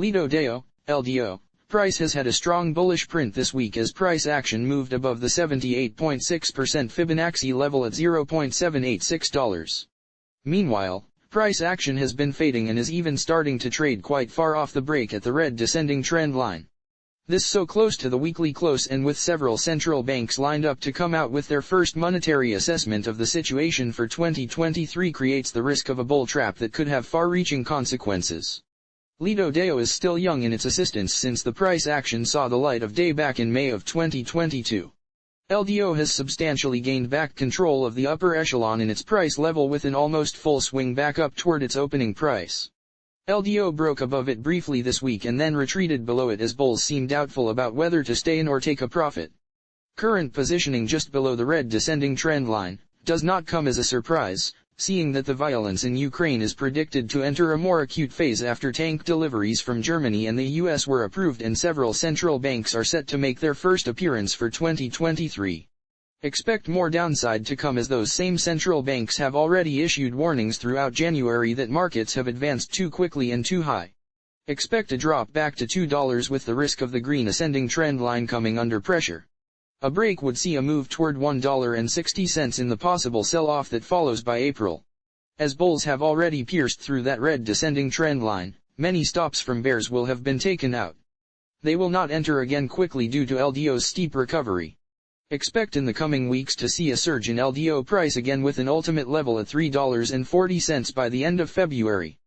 Lido LDO, price has had a strong bullish print this week as price action moved above the 78.6% Fibonacci level at $0.786. Meanwhile, price action has been fading and is even starting to trade quite far off the break at the red descending trend line. This so close to the weekly close and with several central banks lined up to come out with their first monetary assessment of the situation for 2023 creates the risk of a bull trap that could have far-reaching consequences. Lido is still young in its existence since the price action saw the light of day back in May of 2022. LDO has substantially gained back control of the upper echelon in its price level with an almost full swing back up toward its opening price. LDO broke above it briefly this week and then retreated below it as bulls seem doubtful about whether to stay in or take a profit. Current positioning just below the red descending trend line does not come as a surprise, seeing that the violence in Ukraine is predicted to enter a more acute phase after tank deliveries from Germany and the US were approved and several central banks are set to make their first appearance for 2023. Expect more downside to come as those same central banks have already issued warnings throughout January that markets have advanced too quickly and too high. Expect a drop back to $2 with the risk of the green ascending trend line coming under pressure. A break would see a move toward $1.60 in the possible sell-off that follows by April. As bulls have already pierced through that red descending trend line, many stops from bears will have been taken out. They will not enter again quickly due to LDO's steep recovery. Expect in the coming weeks to see a surge in LDO price again with an ultimate level at $3.40 by the end of February.